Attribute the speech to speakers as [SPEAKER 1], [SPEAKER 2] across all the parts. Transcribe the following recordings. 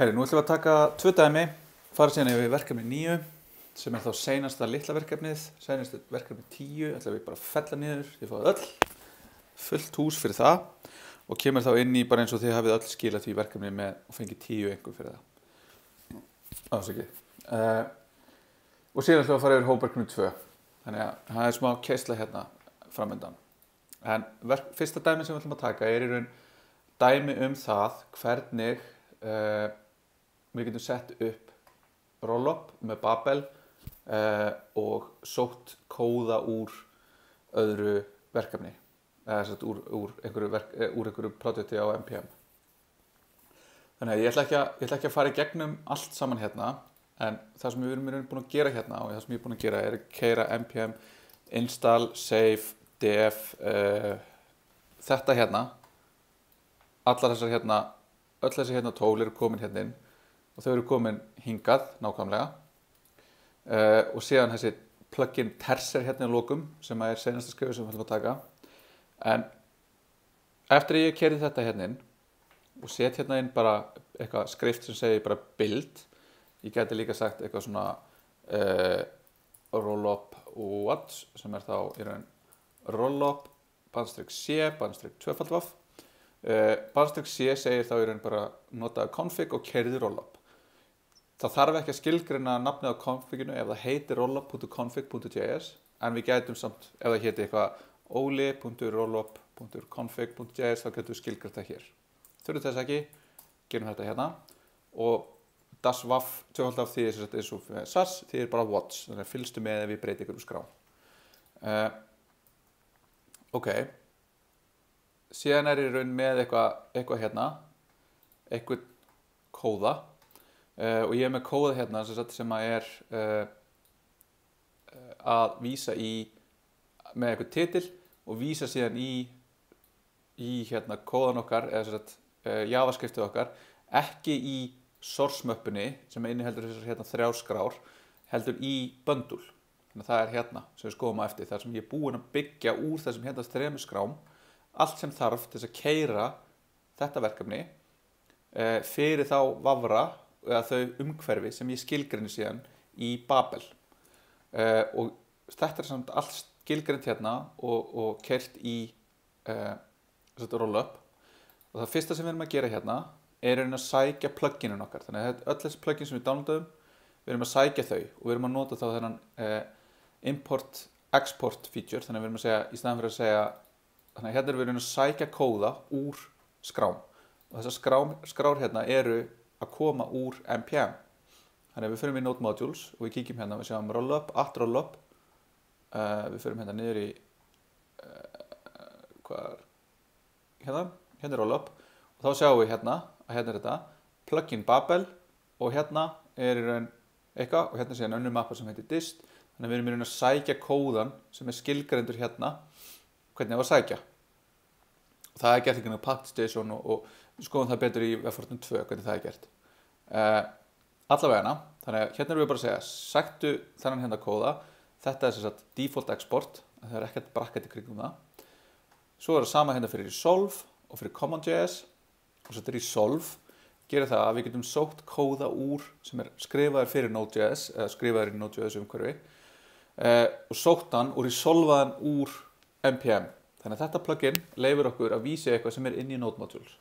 [SPEAKER 1] Nú ætlum við að taka 2 dæmi, fara síðan yfir verkefni 9 sem þá seinasta litla verkefnið, seinasta verkefni 10 ætlum við bara að fella niður, þið fáið öll fullt hús fyrir það og kemur þá inn í bara eins og þið hafið öll skilað því verkefni með og fengið 10 einhver fyrir það. Ásakið. Og síðan ætlum við að fara yfir hópverkefni 2, þannig að það er smá keisla hérna framöndan. En fyrsta dæmi sem við ætlum að taka er í raun dæmi það hvernig við getum sett upp roll-up með Babel og sótt kóða úr öðru verkefni eða úr einhverju projekti á NPM. Þannig að ég ætla ekki að fara í gegnum allt saman hérna, en það sem við erum búin að gera hérna og það sem ég er búin að gera er að keyra NPM install, save, def, þetta hérna, allar þessar hérna, öll þessi hérna tól eru komin hérna inn og þau eru komin hingað nákvæmlega og síðan þessi plugin terser hérna í lokum sem er seinasta skrifu sem við ætlum að taka. En eftir að ég keyri þetta hérna inn og set hérna inn bara eitthvað skrift sem segir bara build, ég gæti líka sagt eitthvað svona rollup what sem er þá í raun rollup _c _2 _c segir þá í raun bara notaðu config og keyrðu rollup. Það þarf ekki að skilgreina nafnið á configinu ef það heitir rollup.config.js, en við gætum samt, ef það heiti eitthvað oli.rollup.config.js, þá getum við skilgreint það hér. Þurfum þess ekki, gerum þetta hérna og daswaf, tvöfaldaf því eins og sas, því bara watch, þannig að fylgstu með ef við breytum ykkur úr skrá. Ok. Síðan er ég raun með eitthvað hérna, eitthvað kóða og ég er með kóða hérna sem er að vísa í með eitthvað titil og vísa síðan í hérna kóðan okkar eða javascriptið okkar, ekki í source möppunni sem inniheldur þessar hérna 3 skrár, heldur í bundle. Þannig að það er hérna sem við skoðum á eftir, þar sem ég er búinn að byggja úr þessum hérna 3 skrám allt sem þarf til að keyra þetta verkefni fyrir þá vafra eða þau umhverfi sem ég skilgreini síðan í Babel. Og þetta er samt allt skilgreint hérna og keyrt í rollup. Og það fyrsta sem við erum að gera hérna er að sækja pluginin okkar. Þannig að öll þessi plugin sem við downloadum, við erum að sækja þau og við erum að nota þá þennan import export feature. Þannig að við erum að segja, í staðan fyrir að segja, þannig að hérna erum við að sækja kóða úr skrám og þessar skrár hérna eru að koma úr NPM. Þannig að við förum í Node Modules og við kíkjum hérna og við sjáum rollup, @rollup. Við förum hérna niður í hérna er rollup og þá sjáum við hérna að hérna er þetta plugin Babel og hérna er í raun eitthvað og hérna er síðan önnur mappa sem heitir dist. Þannig að við erum í raun að sækja kóðan sem er skilgreindur hérna hvernig það var að sækja. Það er gert ekki með path.json og við skoðum það betur í Webfortran 2 hvernig það er gert. Allavega, þannig að hérna erum við bara að segja sæktu þennan hérna kóða, þetta er sem sagt default export, það er ekkert bracket í kringum það. Svo er það sama hérna fyrir resolve og fyrir common.js og þetta resolve gerir það að við getum sótt kóða úr sem er skrifaður fyrir Node.js eða skrifaður í Node.js umhverfi og sótt hann og resolvaðan úr NPM. Þannig að þetta plugin leyfir okkur að vísa eitthvað sem er inn í Node Modules.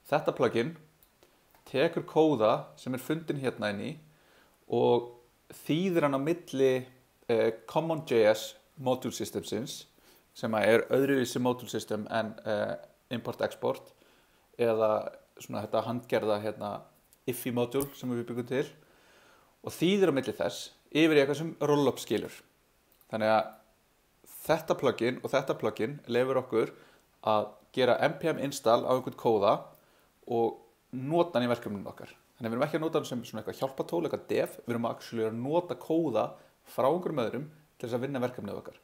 [SPEAKER 1] Þetta plugin tekur kóða sem er fundin hérna inn í og þýðir hann á milli common.js module systemsins sem er öðruvísi module system en import export eða svona þetta handgerða hérna iffy module sem við byggum til og þýðir á milli þess yfir í eitthvað sem rollup skilur. Þannig að þetta plugin leyfir okkur að gera npm install á einhvern kóða og nota hann í verkefninu okkar. Þannig að við erum ekki að nota hann sem svona eitthvað hjálpatól, eitthvað dev, við erum að nota kóða frá einhverjum öðrum til þess að vinna verkefnið okkar.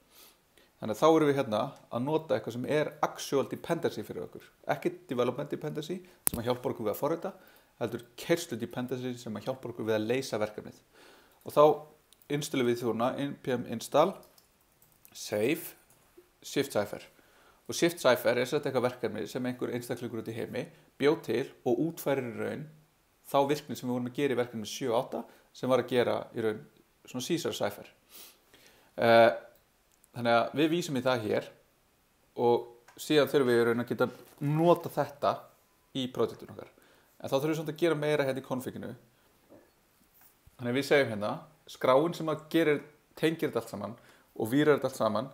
[SPEAKER 1] Þannig að þá erum við hérna að nota eitthvað sem er actual dependency fyrir okkur. Ekki development dependency sem að hjálpa okkur við að forrita, heldur keyrslu dependency sem að hjálpa okkur við að leysa verkefnið. Og þá installum við þjóna npm install save shift-cypher og shift-cypher er eitthvað verkefni sem einhver einstaklingur út í heimi bjó til og útfærir í raun þá virkni sem við vorum að gera í verkefni 7.8 sem var að gera í raun svona Caesar cipher. Þannig að við vísum í það hér og síðan þurfum við í raun að geta nota þetta í projektinu okkar. En þá þurfum við svona að gera meira hérna í configinu. Þannig að við segjum hérna, skráin sem að tengir þetta allt saman og vírar þetta allt saman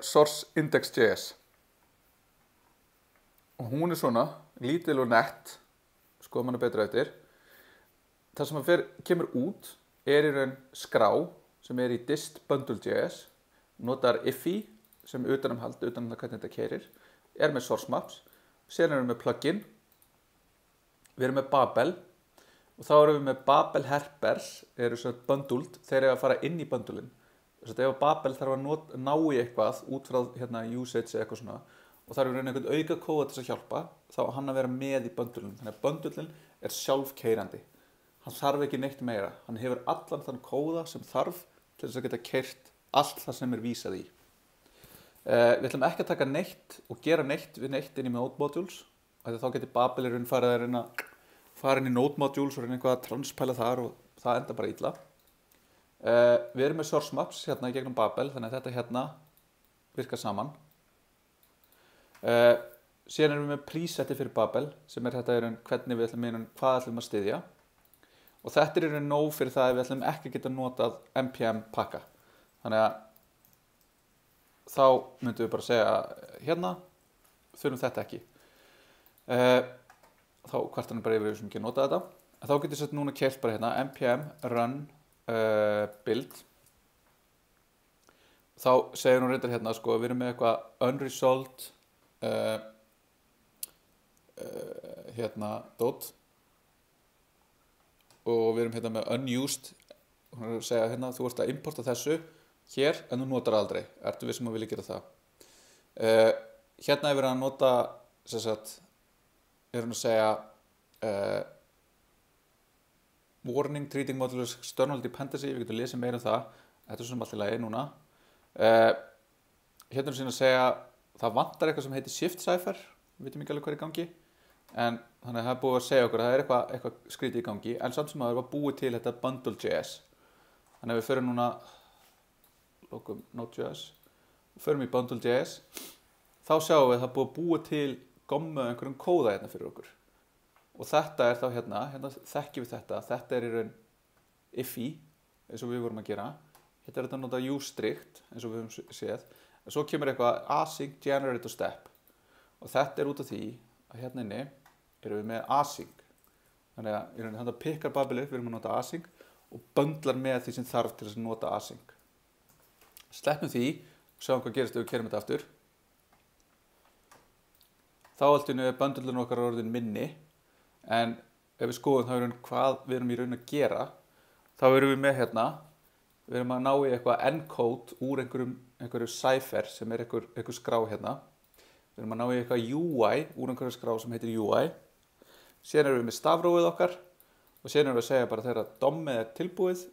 [SPEAKER 1] source index.js. Og hún svona, lítil og nett, skoðum hana betra eftir. Það sem kemur út í raun skrá sem í dist bundle.js, notar iffy sem utanumhald, utan það hvernig þetta keyrir, með source maps, síðan erum við með plugin, við erum með Babel og þá erum við með Babel helpers, svona bundled, þeir að fara inn í bundlin. Þess að ef Babel þarf að ná í eitthvað út frá hérna, usage eða eitthvað svona og þarf að reyna einhvern auka kóða til að hjálpa, þá á hann að vera með í bundlin. Þannig að bundlin sjálfkeyrandi. Hann þarf ekki neitt meira. Hann hefur allan þann kóða sem þarf til þess að geta keyrt allt það sem vísað í. Við ætlum ekki að taka neitt og gera neitt við neitt inn í node modules. Þá getur Babel farið að fara inn í node modules og reyna eitthvað að transpæla þar og það enda bara illa. Við erum með source maps hérna í gegnum Babel, þannig að þetta hérna virkar saman. Síðan erum við með preseti fyrir Babel sem þetta hvernig við ætlum hvað ætlum að styðja. Og þetta nóg fyrir það að við ætlum ekki að geta notað npm pakka. Þannig að þá myndum við bara segja hérna, þurfum þetta ekki. Þá kvartar hann bara yfir sem ekki að nota þetta. En þá getur við núna keyrt bara hérna npm run build. Þá segir hún reyndar hérna, sko, við erum með eitthvað unresolved hérna dot. Og við erum hérna með unused, hún er að segja hérna, þú ert að importa þessu hér en þú notar aldrei, ertu við sem að vilja gera það. Hérna er verið að nota, er hún að segja warning treating modulus external dependency, við getum lesið meira það, þetta svona allt í lagi núna. Hérna er síðan að segja, það vantar eitthvað sem heitir shift cipher, við veitum ekki alveg hvað í gangi. En þannig að það búið að segja okkur að það eitthvað skrítið í gangi, en samt sem að það var búið til þetta bundle.js. Þannig að við förum núna, lokum Node.js, förum í bundle.js, þá sjáum við að það búið til gommu einhverjum kóða hérna fyrir okkur. Og þetta þá hérna þekkjum við þetta í raun iffy, eins og við vorum að gera. Hérna þetta að nota usestrict, eins og við höfum séð. En svo kemur eitthvað async, generate og step. Og þetta út af því að hérna inni erum við með async. Þannig að þetta pikkar Babel upp, við erum að nota async og bundlar með því sem þarf til að nota async. Sleppum því og sjáum hvað gerist ef við kerum þetta aftur. Þá alltaf er bundlun okkar orðin minni, en ef við skoðum þá hvað við erum í raun að gera, þá erum við með hérna, við erum að ná í eitthvað encode úr einhverju cipher sem einhver skrá hérna. Við erum að ná í eitthvað UI úr einhverju skrá sem heitir UI. Síðan erum við með stafrófið okkar og síðan erum við að segja bara þegar dommið er tilbúið,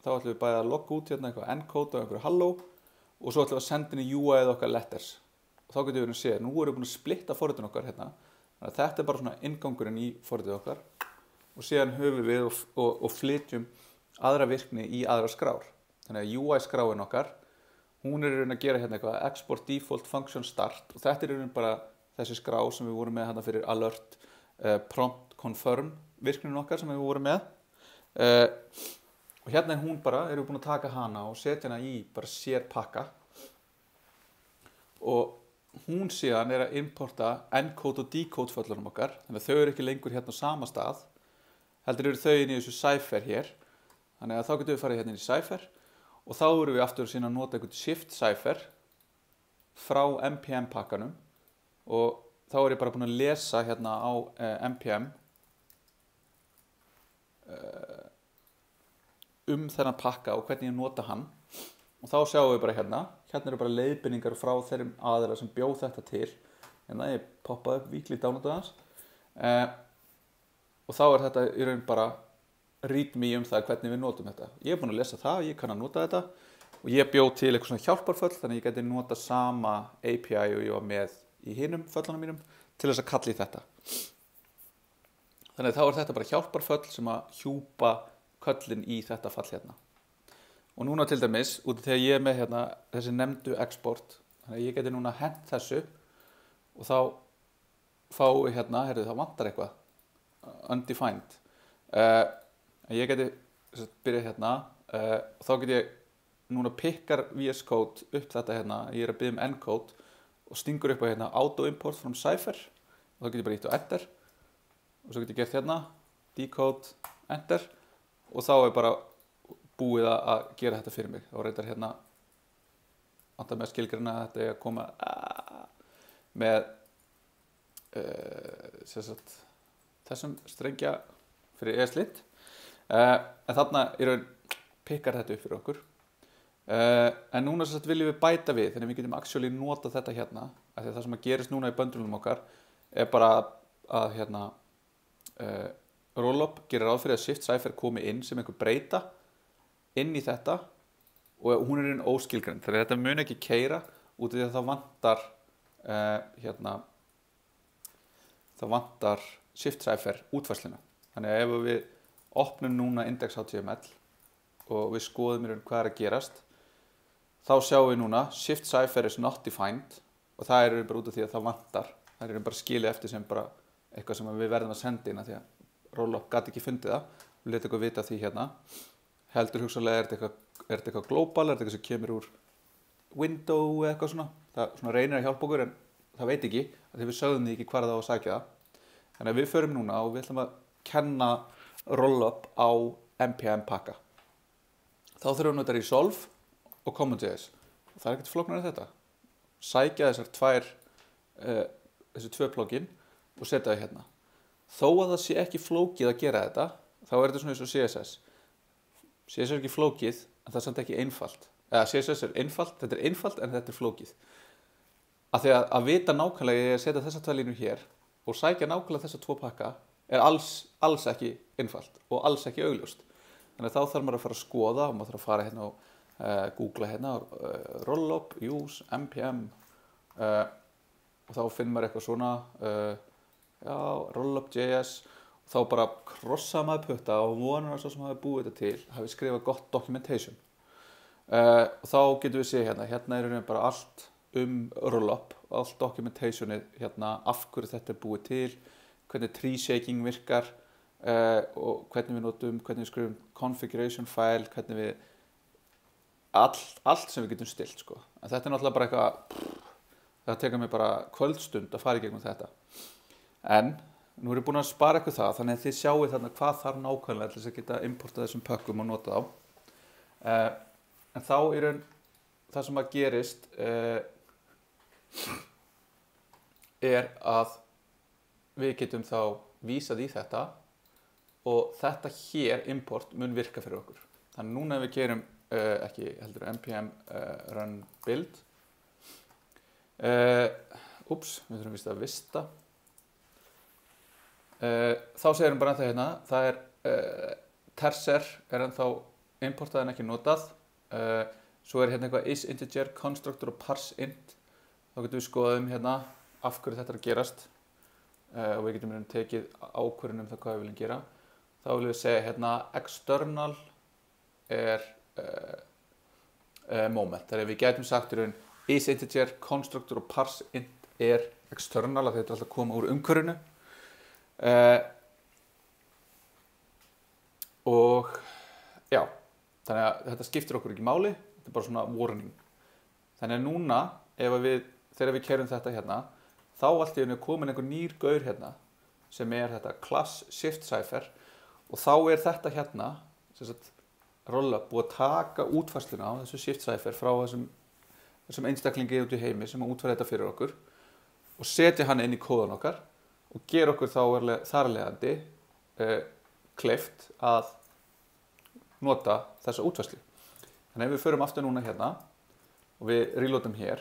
[SPEAKER 1] þá ætlum við bæði að logga út hérna eitthvað encode og einhverju hello og svo ætlum við að senda inn í UI-ið okkar letters. Og þá getum við að segja, nú erum við búin að splitta forritun okkar hérna. Þannig að þetta er bara svona inngangurinn í forritið okkar og síðan höfum við og flytjum aðra virkni í aðra skrár. Þannig að UI skráin okkar, hún er að gera hérna eitthvað export default function start og þetta er bara þessi skrá sem við vorum með hérna fyrir alert prompt confirm virknin okkar sem við vorum með. Og hérna hún bara, erum við búin að taka hana og setja hana í bara sér pakka. Og hún síðan er að importa encode og decode föllunum okkar, þannig að þau eru ekki lengur hérna á sama stað. Heldur eru þau inn í þessu cipher hér, þannig að þá getum við farið hérna inn í cipher og þá erum við aftur síðan að nota einhvern shift cipher frá npm pakkanum og þá er ég bara búin að lesa hérna á npm þennan pakka og hvernig ég nota hann og þá sjáum við bara hérna eru bara leiðbeiningar frá þeirrum aðila sem bjó þetta til hérna ég poppaði upp weekly download hans og þá er þetta í raun bara readme það hvernig við notum þetta. Ég er búin að lesa það, ég kann að nota þetta og ég bjó til eitthvað svona hjálparföll þannig að ég geti nota sama API og ég var með í hinum föllunum mínum til þess að kalla í þetta. Þannig þá þetta bara hjálparföll sem að hjúpa köllin í þetta fall hérna. Og núna til dæmis, út af því að ég með hérna þessi nefndu export, þannig að ég geti núna hent þessu og þá fái hérna, þá vantar eitthvað, undefined. Ég geti byrjað hérna og þá get ég núna pikkar VS Code upp þetta hérna, ég að biðja encode og stingur upp á hérna auto import from Cypher og þá get ég bara ítt á enter og svo get ég gert hérna decode, enter og þá bara búið að gera þetta fyrir mig. Þá reyndar hérna vantar með skilgreina að þetta er að koma með þessum strengja fyrir ESLint en þarna pikkar þetta upp fyrir okkur en núna viljum við bæta við þannig að við getum actually nota þetta hérna af því að það sem að gerist núna í böndlunum okkar er bara að hérna rollup gerir ráð fyrir að shift cipher komi inn sem einhver breyta inn í þetta og hún er óskilgreind þannig að þetta mun ekki keyra út af því að það vantar hérna það vantar shift cipher útfærsluna þannig að ef við opnum núna index.html og við skoðum hvað er að gerast þá sjáum við núna shift cipher is not defined og það er bara út af því að það vantar það er bara skilið eftir sem bara eitthvað sem við verðum að senda inn að því að rollup gat ekki fundið það við letum eitthvað vita því hérna heldur hugsanlega er þetta eitthvað global er þetta eitthvað sem kemur úr window eða eitthvað svona það svona reynir að hjálpa okkur en það veit ekki að því við sögðum því ekki hvar það á að sækja það þannig að við förum núna og við ætlum að kenna rollup á npm pakka þá þurfum við þetta resolve og common.js og það er ekkert flóknar en þetta sækja þessi tvö plugin og setja það hérna þó að það sé ekki flókið að gera þetta þá er þetta svona eins og CSS CSS er ekki flókið en það er samt ekki einfalt eða CSS er einfalt, þetta er einfalt en þetta er flókið af því að vita nákvæmlega ég að setja þessa tvær línur hér og sækja nákvæmlega þessa tvo pakka er alls ekki einfalt og alls ekki augljóst þannig að þá þarf maður að fara að skoða og maður þarf að fara hérna og googla hérna rollup, use, npm og þá finnir maður eitthvað svona rollup.js og þá bara krossa maður putta og vonar að svo sem hafi búið þetta til hafi skrifað gott documentation og þá getum við séð hérna er bara allt rollup, allt documentationið hérna af hverju þetta er búið til hvernig tree shaking virkar og hvernig við notum, hvernig við skrifum configuration file, hvernig við allt sem við getum stilt sko. En þetta er náttúrulega bara eitthvað það tekur mig bara kvöldstund að fara í gegnum þetta en nú erum við búin að spara eitthvað það þannig að þið sjáu þarna hvað þarf nákvæmlega til þess að geta importað þessum pökkum og nota þá en þá er það sem að gerist er að við getum þá vísað í þetta og þetta hér import mun virka fyrir okkur þannig núna ef við gerum ekki heldur npm run build við þurfum vist að vista þá segir bara ennþá hérna það er terser er ennþá importað en ekki notað svo er hérna eitthvað is integer constructor og parse int þá getum við skoðað hérna af hverju þetta er að gerast og við getum tekið ákvörðun það hvað við viljum gera þá viljum við segja hérna external er moment þannig að við getum sagt is integer constructor og parse int er external að þetta er alltaf að koma úr umhverfinu og já þannig að þetta skiptir okkur ekki máli þetta er bara svona warning þannig að núna þegar við keyrum þetta hérna þá allt í einu komin einhver nýr gaur hérna sem er þetta class shift cipher og þá er þetta hérna sem sagt rollup búið að taka útfærsluna á þessu shift cipher frá þessum einstaklingi út í heimi sem að útfæra þetta fyrir okkur og setja hann inn í kóðan okkar og gera okkur þá þar leiðandi kleift að nota þessa útfærslu. Þannig ef við förum aftur núna hérna og við reloadum hér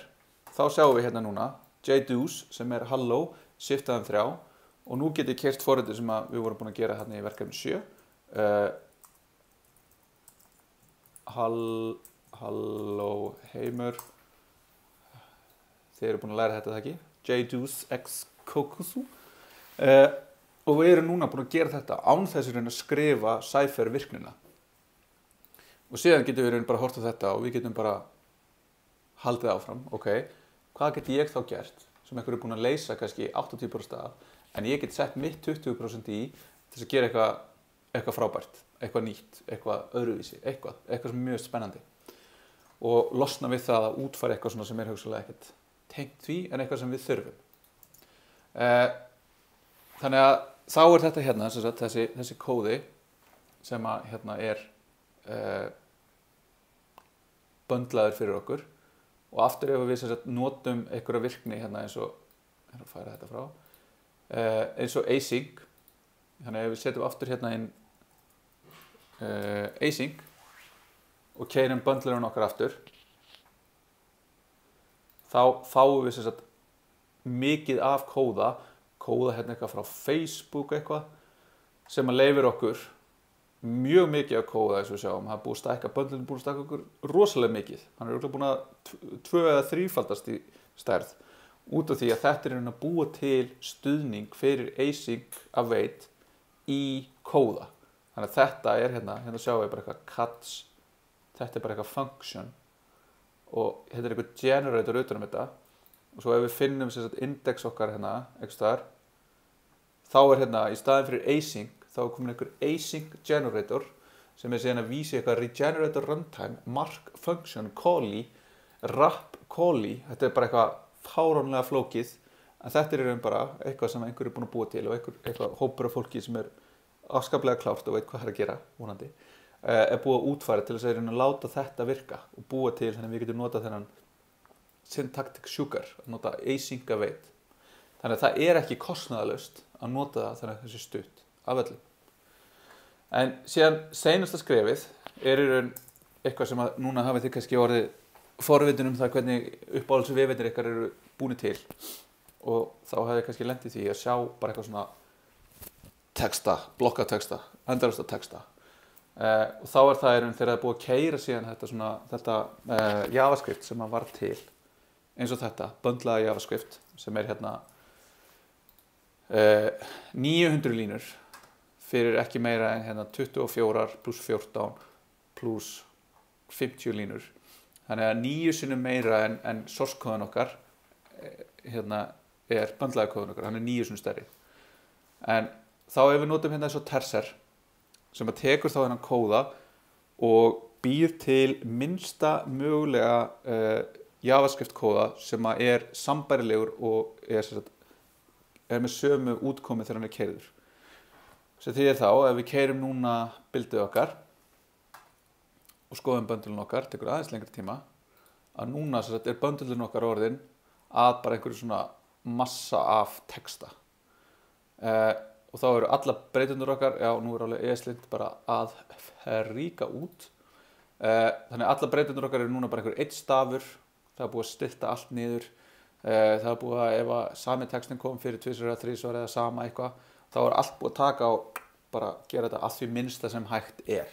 [SPEAKER 1] þá sjáum við hérna núna JDo's sem er hello, shiftaðum 3 og nú get ég keyrt forritið sem við vorum búin að gera hérna í verkefni 7 Halló heimur þið eru búin að læra þetta það ekki JDo's x Kokusu og við erum núna búin að gera þetta án þess að skrifa Cypher virknina og síðan getum við bara hort á þetta og við getum bara haldið áfram, ok, hvað get ég þá gert sem einhver búin að leysa kannski 80% af, en ég get sett mitt 20% í til þess að gera eitthvað frábært, eitthvað nýtt, eitthvað öðruvísi, eitthvað sem er mjög spennandi og losna við það að útfæra eitthvað svona sem er hugsanlega ekkert tengt því en eitthvað sem við þurfum. Þannig að þá er þetta hérna, þessi kóði sem að hérna er böndlaður fyrir okkur og aftur ef við notum einhverja virkni hérna eins og, að færa þetta frá, eins og async, þannig að ef við setjum aftur hérna inn async og keyrum böndlurinn okkar aftur, þá fáum við mikið af kóða hérna eitthvað frá Facebook eitthvað sem að leyfir okkur mjög mikið af kóða eins og við sjáum, það er búið að stækka böndlurinn búið að stækka okkur rosalega mikið, hann er örugglega búin að 2 eða 3-faldast í stærð út af því að þetta er að búa til stuðning fyrir async await í kóða. Þannig að þetta er hérna sjáum við bara eitthvað cats, þetta er bara eitthvað function og þetta er eitthvað generator utan þetta og svo ef við finnum index okkar hérna eitthvað staðar, þá er hérna í staðin fyrir async þá er komin einhver async generator sem er síðan að vísi eitthvað regenerator runtime, mark function, callee, wrap callee, þetta er bara eitthvað fáránlega flókið, en þetta er bara eitthvað sem einhver er búin að búa til og eitthvað hópur af fólki sem er afskaplega klárt og veit hvað það er að gera, vonandi, er búið að útfæra til þess að láta þetta virka og búa til þannig að við getum notað þennan syntactic sugar, að nota async await. Þannig að það er ekki kostnaðarlaust að nota það þannig að þessi stutt af öllum. En síðan seinasta skrefið er í raun eitthvað sem að núna hafið þið kannski orðið forvitin það hvernig uppáhalds vefirnir ykkar eru búin til og þá hefði kannski lent í því að sjá bara eitthvað svona texta, blokkateksta, endalaust texta og þá er það í raun þegar það er búið að keyra síðan þetta JavaScript sem að var til eins og þetta, böndlaða JavaScript sem er hérna 900 línur fyrir ekki meira en hérna 24 pluss 14 pluss 50 línur. Þannig að 9 sinnum meira en source kóðun okkar hérna er böndlaði kóðun okkar, hann er 9 sinnum stærri. En þá ef við notum hérna eins og terser sem að tekur þá þennan kóða og býr til minnsta mögulega JavaScript kóða sem að er sambærilegur og er með sömu útkomi þegar hann er keyrður. Sem þýðir þá, ef við keyrum núna bildið okkar og skoðum böndlun okkar, tekur aðeins lengri tíma, að núna er böndlun okkar orðin að bara einhverju svona massa af texta. Og þá eru alla breytundur okkar, já nú er alveg eslind bara að ríka út. Þannig að alla breytundur okkar eru núna bara einhver einn stafur, það er búið að stilla allt niður. Það er búið að ef að sami textin kom fyrir 2 eða 3 eða sama eitthvað, þá er allt búið að taka og bara gera þetta að því minnsta sem hægt er.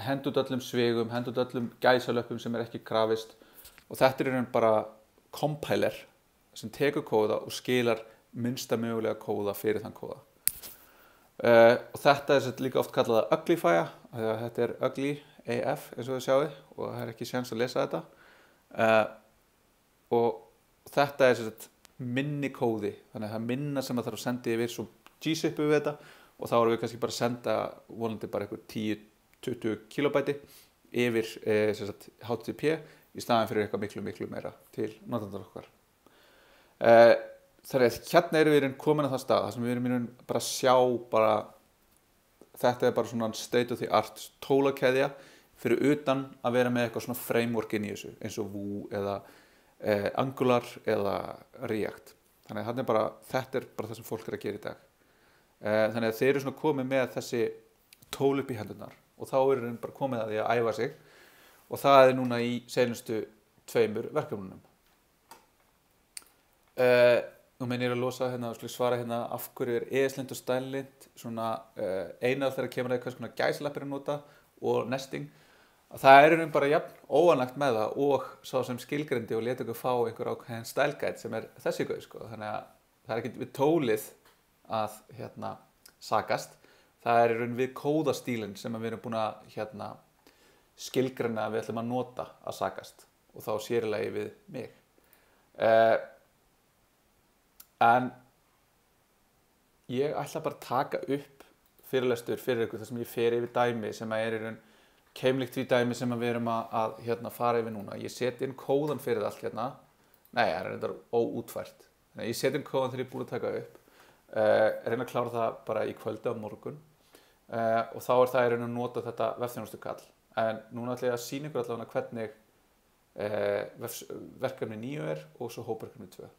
[SPEAKER 1] Hendut öllum svigum, hendut öllum gæsalöppum sem er ekki krafist og þetta er bara compiler sem tekur kóða og skilar minnsta mögulega kóða fyrir þann kóða. Og þetta er líka oft kallað að uglifya, þetta er ugly AF eins og þið sjáu og það er ekki séns að lesa þetta. Og þetta er minni kóði, þannig að það er minna sem það þarf að senda yfir svo G-zipu við þetta og þá erum við kannski bara að senda vonandi bara einhver 10-20 kilobæti yfir HTTP í staðan fyrir eitthvað miklu meira til notendar okkar. Þannig að hérna erum við komin að það stað þar sem við erum bara að sjá bara, þetta er bara svona state of the art tólakeðja fyrir utan að vera með eitthvað svona framework inn í þessu eins og Vue eða Angular eða React. Þannig að þetta er bara það sem fólk er að gera í dag. Þannig að þeir eru svona komið með þessi tól upp í hendurnar og þá eru þeir bara komið að því að æfa sig og það er núna í seinustu 2 verkefnunum. Nú meina ég að losa hérna og svara hérna af hverju er ESLint og StyleLint svona eina þegar kemur að eitthvað svona gæslappir að nota og nesting. Það er bara jafn óvanlegt með það og sá sem skilgreindi og lét ykkur fá einhver ákveðin style guide sem er þessi gauð sko. Þannig að það er ekkert við tólið að sakast, það er í raun við kóðastílinn sem við erum búin að skilgreina að við ætlum að nota að sakast, og þá sérilegi við mig. En ég ætla bara að taka upp fyrirlestur fyrir ykkur þar sem ég fer yfir dæmi sem er í raun keimlíkt því dæmi sem við erum að fara yfir núna. Ég seti inn kóðan fyrir allt nei, það er reyndar óútfært. Þannig að ég seti inn kóðan þegar ég er búin að taka upp, reyna að klára það bara í kvöldi á morgun, og þá er það í raun að nota þetta vefþjónustukall. En núna ætla ég að sýna ykkur allavega hvernig verkefni 9 er og svo hópverkefni 2.